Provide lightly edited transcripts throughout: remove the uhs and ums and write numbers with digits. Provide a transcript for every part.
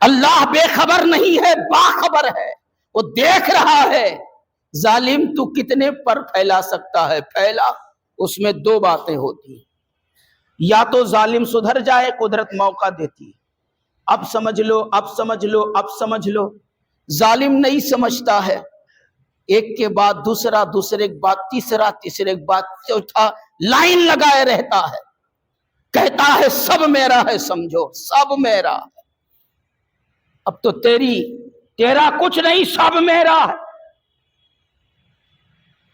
اللہ بے خبر نہیں ہے، باخبر ہے، وہ دیکھ رہا ہے۔ ظالم تو کتنے پر پھیلا سکتا ہے؟ پھیلا۔ اس میں دو باتیں ہوتی ہیں، یا تو ظالم سدھر جائے، قدرت موقع دیتی ہے، اب سمجھ لو، اب سمجھ لو، اب سمجھ لو۔ ظالم نہیں سمجھتا ہے، ایک کے بعد دوسرا، دوسرے کے بعد تیسرا، تیسرے کے بعد چوتھا لائن لگائے رہتا ہے، کہتا ہے سب میرا ہے، سمجھو سب میرا ہے۔ اب تو تیرا کچھ نہیں، سب میرا ہے۔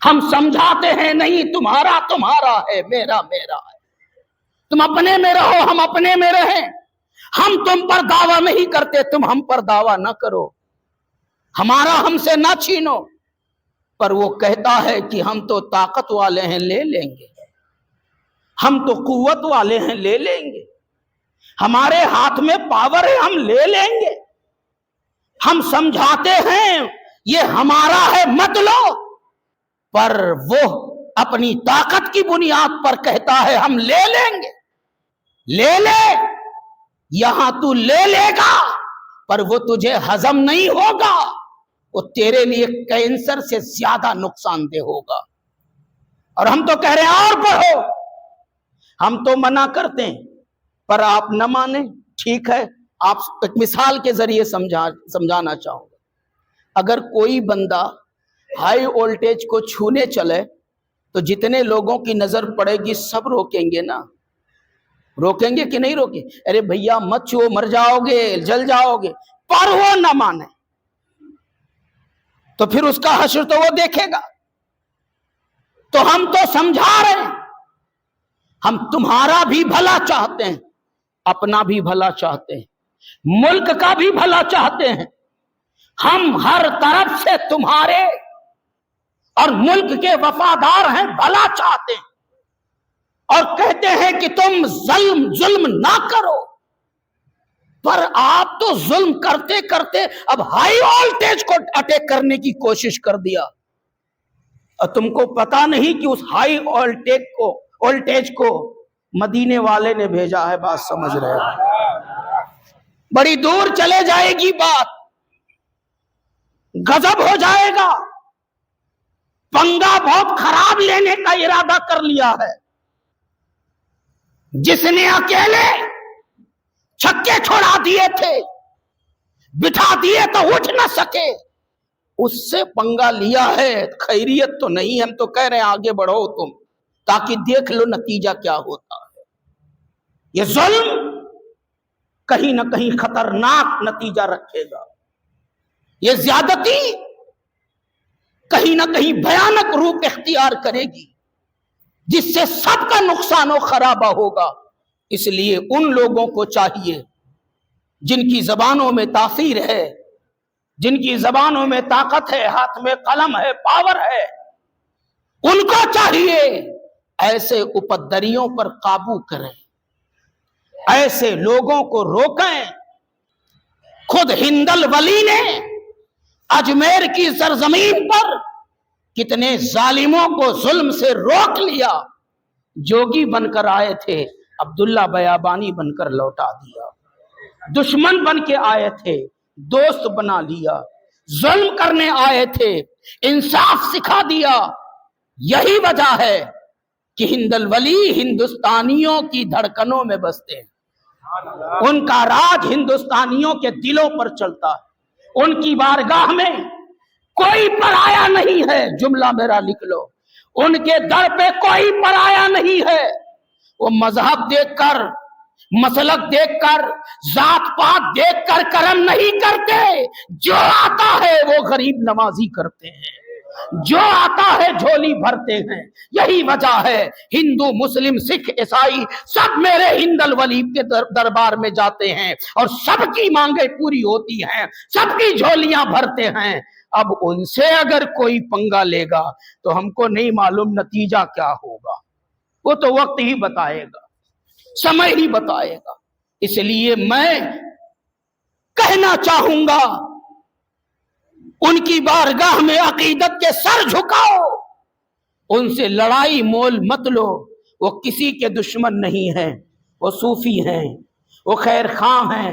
ہم سمجھاتے ہیں نہیں، تمہارا تمہارا ہے، میرا میرا ہے۔ تم اپنے میں رہو، ہم اپنے میں رہیں۔ ہم تم پر دعویٰ نہیں کرتے، تم ہم پر دعویٰ نہ کرو، ہمارا ہم سے نہ چھینو۔ پر وہ کہتا ہے کہ ہم تو طاقت والے ہیں، لے لیں گے، ہم تو قوت والے ہیں، لے لیں گے، ہمارے ہاتھ میں پاور ہے، ہم لے لیں گے۔ ہم سمجھاتے ہیں یہ ہمارا ہے، مت لو، پر وہ اپنی طاقت کی بنیاد پر کہتا ہے ہم لے لیں گے۔ لے لے، یہاں تو لے لے گا، پر وہ تجھے ہضم نہیں ہوگا، وہ تیرے لیے کینسر سے زیادہ نقصان دہ ہوگا۔ اور ہم تو کہہ رہے ہیں اور پڑھو، ہم تو منع کرتے ہیں، پر آپ نہ مانیں۔ ٹھیک ہے، آپ ایک مثال کے ذریعے سمجھانا چاہوں گا۔ اگر کوئی بندہ ہائی وولٹیج کو چھونے چلے تو جتنے لوگوں کی نظر پڑے گی سب روکیں گے نا؟ روکیں گے کہ نہیں روکیں؟ ارے بھیا مت چھو، مر جاؤ گے، جل جاؤ گے، پر وہ نہ مانے تو پھر اس کا حشر تو وہ دیکھے گا۔ تو ہم تو سمجھا رہے ہیں، ہم تمہارا بھی بھلا چاہتے ہیں، اپنا بھی بھلا چاہتے ہیں، ملک کا بھی بھلا چاہتے ہیں۔ ہم ہر طرف سے تمہارے اور ملک کے وفادار ہیں، بھلا چاہتے ہیں، اور کہتے ہیں کہ تم ظلم نہ کرو۔ پر آپ تو ظلم کرتے کرتے اب ہائی وولٹیج کو اٹیک کرنے کی کوشش کر دیا، اور تم کو پتا نہیں کہ اس ہائی وولٹیج کو مدینے والے نے بھیجا ہے۔ بات سمجھ رہے ہو؟ بڑی دور چلے جائے گی بات، غضب ہو جائے گا، پنگا بہت خراب لینے کا ارادہ کر لیا ہے۔ جس نے اکیلے چھکے چھوڑا دیے تھے، بٹھا دیے تو اٹھ نہ سکے، اس سے پنگا لیا ہے۔ خیریت تو نہیں، ہم تو کہہ رہے ہیں آگے بڑھو تم، تاکہ دیکھ لو نتیجہ کیا ہوتا ہے۔ یہ ظلم کہیں نہ کہیں خطرناک نتیجہ رکھے گا، یہ زیادتی کہیں نہ کہیں بھیانک روپ اختیار کرے گی، جس سے سب کا نقصان و خرابہ ہوگا۔ اس لیے ان لوگوں کو چاہیے جن کی زبانوں میں تاثیر ہے، جن کی زبانوں میں طاقت ہے، ہاتھ میں قلم ہے، پاور ہے، ان کو چاہیے ایسے اپدریوں پر قابو کریں، ایسے لوگوں کو روکیں۔ خود ہندل ولی نے اجمیر کی سرزمین پر کتنے ظالموں کو ظلم سے روک لیا، جوگی بن کر آئے تھے، عبداللہ بیابانی بن کر لوٹا دیا، دشمن بن کے آئے تھے، دوست بنا لیا، ظلم کرنے آئے تھے، انصاف سکھا دیا۔ یہی وجہ ہے کہ ہندل ولی ہندوستانیوں کی دھڑکنوں میں بستے ہیں، ان کا راج ہندوستانیوں کے دلوں پر چلتا ہے، ان کی بارگاہ میں کوئی پرایا نہیں ہے۔ جملہ میرا لکھ لو، ان کے در پہ کوئی پرایا نہیں ہے۔ وہ مذہب دیکھ کر، مسلک دیکھ کر، ذات پات دیکھ کر کرم نہیں کرتے، جو آتا ہے وہ غریب نوازی کرتے ہیں، جو آتا ہے جھولی بھرتے ہیں۔ یہی وجہ ہے ہندو، مسلم، سکھ، عیسائی سب میرے ہندل ولی کے دربار میں جاتے ہیں، اور سب کی مانگیں پوری ہوتی ہیں، سب کی جھولیاں بھرتے ہیں۔ اب ان سے اگر کوئی پنگا لے گا تو ہم کو نہیں معلوم نتیجہ کیا ہوگا، وہ تو وقت ہی بتائے گا، سمے ہی بتائے گا۔ اس لیے میں کہنا چاہوں گا، ان کی بارگاہ میں عقیدت کے سر جھکاؤ، ان سے لڑائی مول مت لو۔ وہ کسی کے دشمن نہیں ہیں، وہ صوفی ہیں، وہ خیر خواہ ہیں،